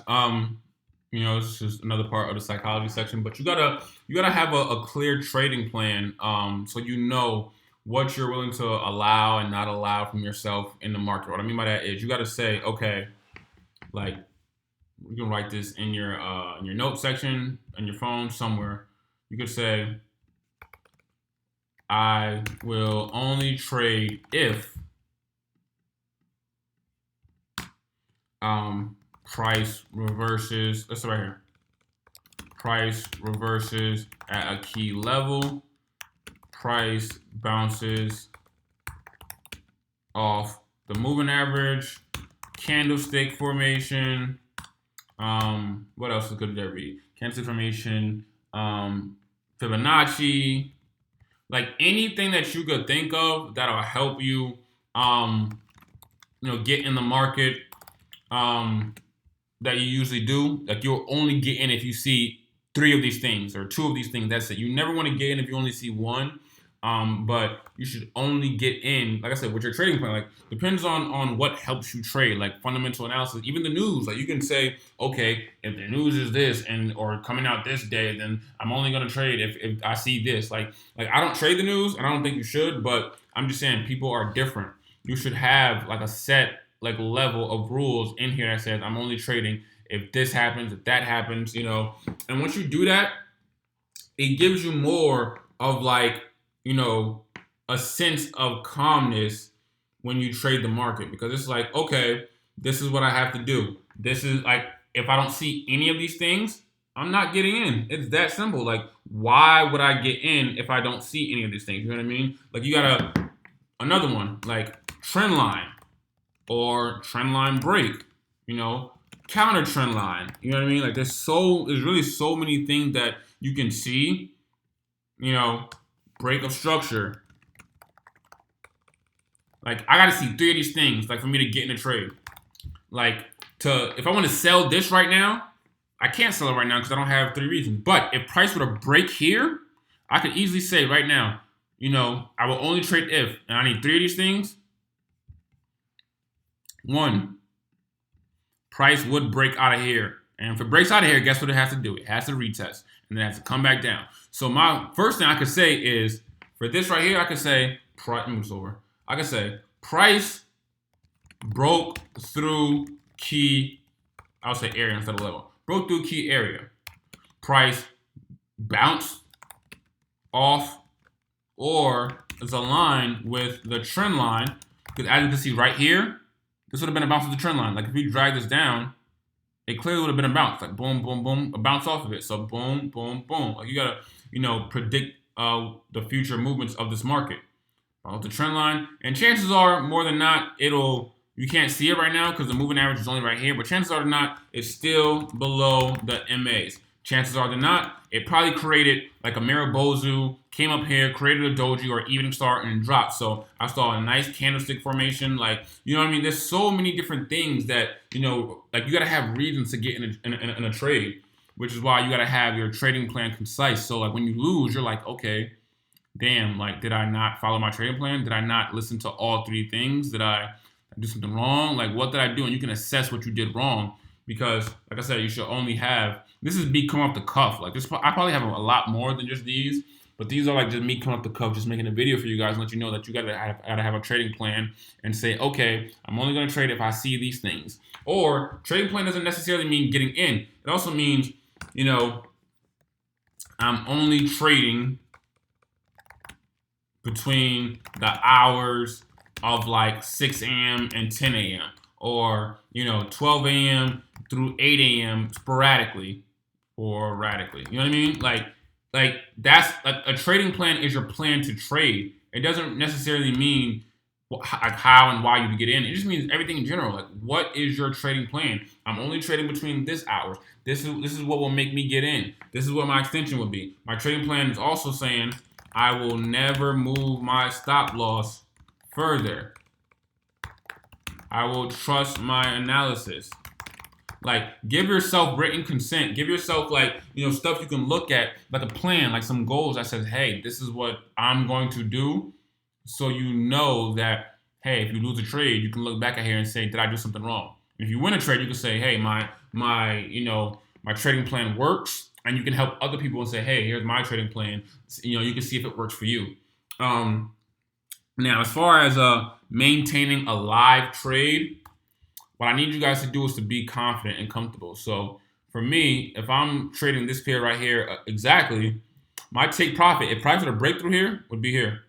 It's just another part of the psychology section, but you gotta have a clear trading plan, so you know what you're willing to allow and not allow from yourself in the market. What I mean by that is you gotta say, okay, like you can write this in your note section on your phone somewhere. You could say, I will only trade if price reverses. That's right here. Price reverses at a key level. Price bounces off the moving average. Candlestick formation. What else could there be? Candlestick formation. Fibonacci. Like anything that you could think of that'll help you, get in the market. That you usually do. Like you'll only get in if you see three of these things or two of these things. That's it. You never want to get in if you only see one. But you should only get in, like I said, with your trading plan. Like depends on what helps you trade, like fundamental analysis, even the news. Like you can say, okay, if the news is this and or coming out this day, then I'm only gonna trade if I see this. Like I don't trade the news, and I don't think you should, but I'm just saying people are different. You should have like a set like level of rules in here that says I'm only trading if this happens, if that happens. And once you do that, it gives you more of like, a sense of calmness when you trade the market because it's like, okay, this is what I have to do. This is like, if I don't see any of these things, I'm not getting in. It's that simple. Like, why would I get in if I don't see any of these things? You know what I mean? Like, you got another one, like trend line or trend line break, counter trend line. You know what I mean? Like, there's really so many things that you can see, break of structure. Like I gotta see three of these things, like for me to get in a trade. Like if I want to sell this right now, I can't sell it right now because I don't have three reasons. But if price were to break here, I could easily say right now, I will only trade if, and I need three of these things. One, price would break out of here. And if it breaks out of here, guess what it has to do? It has to retest. And then it has to come back down. So my first thing I could say is, for this right here, I could say, move over. I could say, price broke through key, I'll say area instead of level. Broke through key area. Price bounced off or is aligned with the trend line. Because as you can see right here, this would have been a bounce of the trend line. Like if we drag this down, it clearly would have been a bounce. Like boom, boom, boom, a bounce off of it. So boom, boom, boom. Like you gotta, predict the future movements of this market. Follow the trend line. And chances are, more than not, you can't see it right now because the moving average is only right here, but chances are not, it's still below the MAs. Chances are not, it probably created like a Maribozu, came up here, created a doji or evening star and dropped. So I saw a nice candlestick formation. Like, you know what I mean? There's so many different things that, like you got to have reasons to get in a trade, which is why you got to have your trading plan concise. So like when you lose, you're like, okay, damn, like did I not follow my trading plan? Did I not listen to all three things? Did I do something wrong? Like what did I do? And you can assess what you did wrong because, like I said, you should only have. This is me coming off the cuff. Like this, I probably have a lot more than just these, but these are like just me coming off the cuff, just making a video for you guys and let you know that you gotta have a trading plan and say, okay, I'm only gonna trade if I see these things. Or trading plan doesn't necessarily mean getting in. It also means, I'm only trading between the hours of like 6 a.m. and 10 a.m. or 12 a.m. through 8 a.m. sporadically or radically. You know what I mean? Like that's like a trading plan is your plan to trade. It doesn't necessarily mean how and why you get in. It just means everything in general. Like what is your trading plan? I'm only trading between this hours. This is what will make me get in. This is what my extension would be. My trading plan is also saying I will never move my stop loss further. I will trust my analysis. Like, give yourself written consent. Give yourself, like, stuff you can look at, like a plan, like some goals that says, hey, this is what I'm going to do. So you know that, hey, if you lose a trade, you can look back at here and say, did I do something wrong? And if you win a trade, you can say, hey, my my, my trading plan works, and you can help other people and say, hey, here's my trading plan. You can see if it works for you. Now, as far as maintaining a live trade, what I need you guys to do is to be confident and comfortable. So for me, if I'm trading this pair right here exactly, my take profit, if price were to break through here, would be here.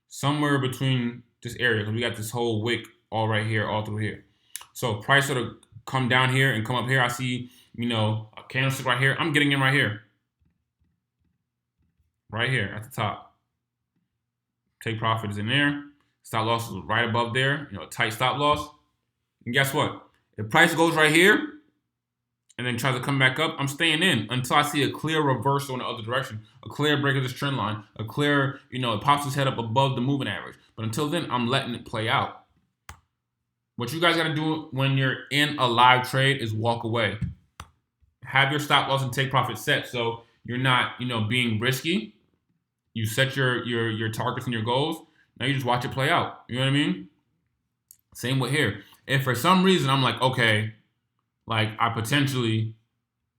Somewhere between this area, because we got this whole wick all right here, all through here. So price sort of come down here and come up here. I see, a candlestick right here. I'm getting in right here. Right here at the top. Take profit is in there. Stop loss is right above there. Tight stop loss. And guess what? If price goes right here and then tries to come back up, I'm staying in until I see a clear reversal in the other direction, a clear break of this trend line, a clear, it pops its head up above the moving average. But until then, I'm letting it play out. What you guys got to do when you're in a live trade is walk away. Have your stop loss and take profit set so you're not, being risky. You set your targets and your goals. Now you just watch it play out. You know what I mean? Same with here. If for some reason I'm like, okay, like I potentially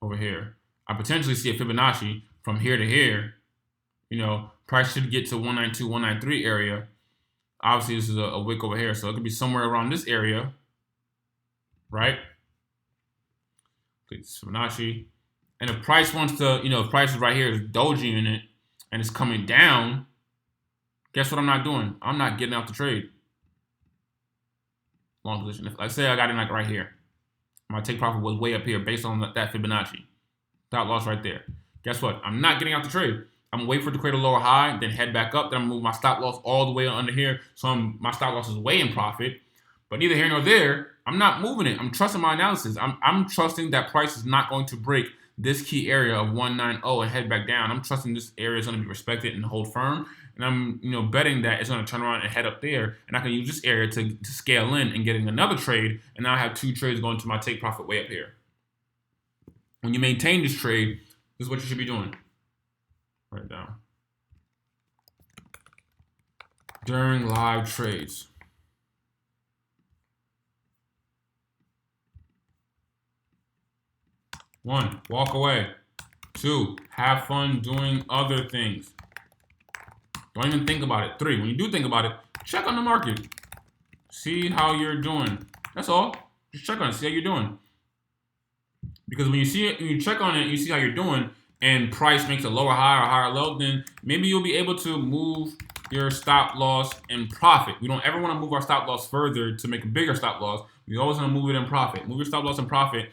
see a Fibonacci from here to here, price should get to 192, 193 area. Obviously, this is a wick over here, so it could be somewhere around this area, right? It's Fibonacci. And if price wants to, if price is right here, is doji in it, and it's coming down, guess what I'm not doing? I'm not getting out the trade. Long position. If, let's say I got in like right here. My take profit was way up here based on that Fibonacci. Stop loss right there. Guess what? I'm not getting out the trade. I'm gonna wait for it to create a lower high, then head back up. Then I'm gonna move my stop loss all the way under here. So my stop loss is way in profit. But neither here nor there, I'm not moving it. I'm trusting my analysis. I'm trusting that price is not going to break this key area of 190 and head back down. I'm trusting this area is going to be respected and hold firm. And I'm, betting that it's going to turn around and head up there. And I can use this area to scale in and getting another trade. And now I have 2 trades going to my take profit way up here. When you maintain this trade, this is what you should be doing. Write it down. During live trades. 1, walk away. 2, have fun doing other things. Don't even think about it. 3, when you do think about it, check on the market. See how you're doing. That's all. Just check on it. See how you're doing. Because when you see it, when you check on it, you see how you're doing, and price makes a lower high or higher low, then maybe you'll be able to move your stop loss and profit. We don't ever want to move our stop loss further to make a bigger stop loss. We always want to move it in profit. Move your stop loss and profit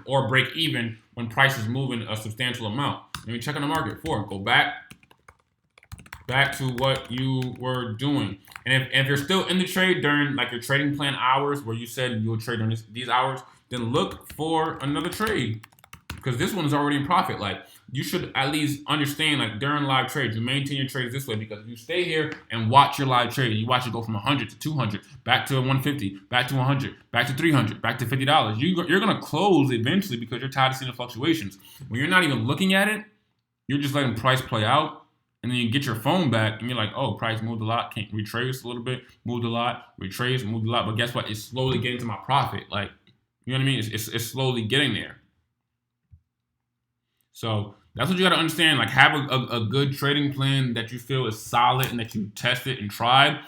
or break even when price is moving a substantial amount. Let me check on the market. 4, go back to what you were doing. And if you're still in the trade during like your trading plan hours where you said you'll trade during these hours, then look for another trade. Because this one is already in profit. Like, you should at least understand, like, during live trades, you maintain your trades this way. Because if you stay here and watch your live trade, you watch it go from 100 to 200, back to 150, back to 100, back to 300, back to $50. You're going to close eventually because you're tired of seeing the fluctuations. When you're not even looking at it, you're just letting price play out. And then you get your phone back, and you're like, oh, price moved a lot, can't retrace a little bit, moved a lot, retrace, moved a lot. But guess what? It's slowly getting to my profit. Like, you know what I mean? It's slowly getting there. So that's what you got to understand. Like, have a good trading plan that you feel is solid and that you tested and tried.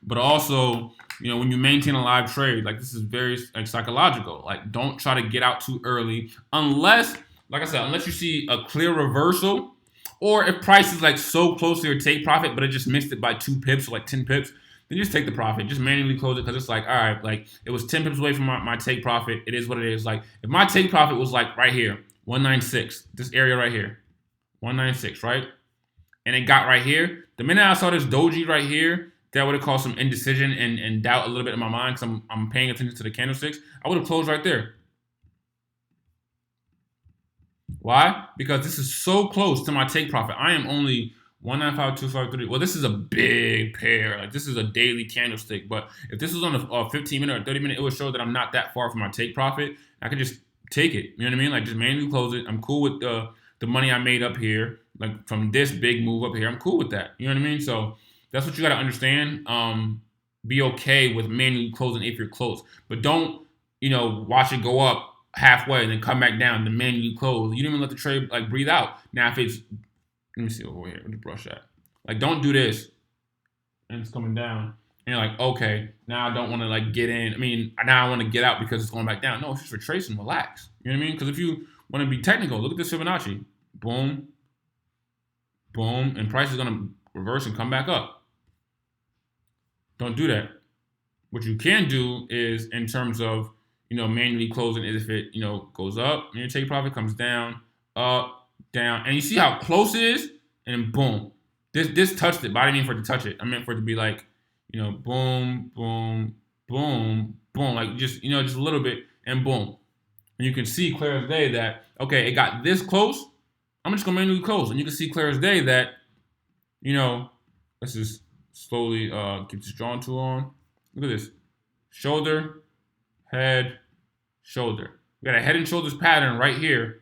But also, when you maintain a live trade, like, this is very psychological. Like, don't try to get out too early unless, like I said, unless you see a clear reversal, or if price is like so close to your take profit, but it just missed it by 2 pips or like 10 pips, then just take the profit. Just manually close it because it's like, all right, like it was 10 pips away from my take profit. It is what it is. Like, if my take profit was like right here, 196, this area right here, 196, right? And it got right here. The minute I saw this doji right here, that would have caused some indecision and doubt a little bit in my mind because I'm paying attention to the candlesticks. I would have closed right there. Why? Because this is so close to my take profit. I am only 195.253. Well, this is a big pair. Like, this is a daily candlestick. But if this was on a 15-minute or 30-minute, it would show that I'm not that far from my take profit. I could just take it. You know what I mean? Like, just manually close it. I'm cool with the money I made up here. Like, from this big move up here, I'm cool with that. You know what I mean? So that's what you got to understand. Be okay with manually closing if you're close. But don't watch it go up halfway and then come back down, then manually close. You didn't even let the trade like breathe out. Now if it's, let me see over here, where the brush at? Like don't do this, and it's coming down, and you're like, okay, now I don't want to like get in. I mean, now I want to get out because it's going back down. No, it's just retracing, relax. You know what I mean? Because if you want to be technical, look at this Fibonacci, boom, boom, and price is gonna reverse and come back up. Don't do that. What you can do is in terms of manually closing is if it goes up and your take profit comes down, up, down, and you see how close it is, and then boom. This touched it, but I didn't mean for it to touch it. I meant for it to be like, boom, boom, boom, boom, like just just a little bit, and boom. And you can see clear as day that okay, it got this close. I'm just gonna manually close, and you can see clear as day that let's just slowly get this drawing tool on. Look at this. Shoulder, head, shoulder. We got a head and shoulders pattern right here.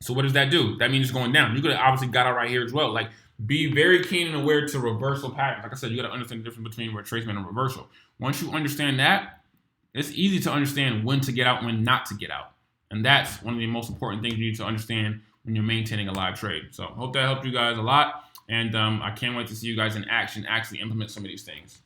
So what does that do? That means it's going down. You could have obviously got out right here as well. Like, be very keen and aware to reversal patterns. Like I said, you got to understand the difference between retracement and reversal. Once you understand that, it's easy to understand when to get out, when not to get out. And that's one of the most important things you need to understand when you're maintaining a live trade. So I hope that helped you guys a lot. And I can't wait to see you guys in action, actually implement some of these things.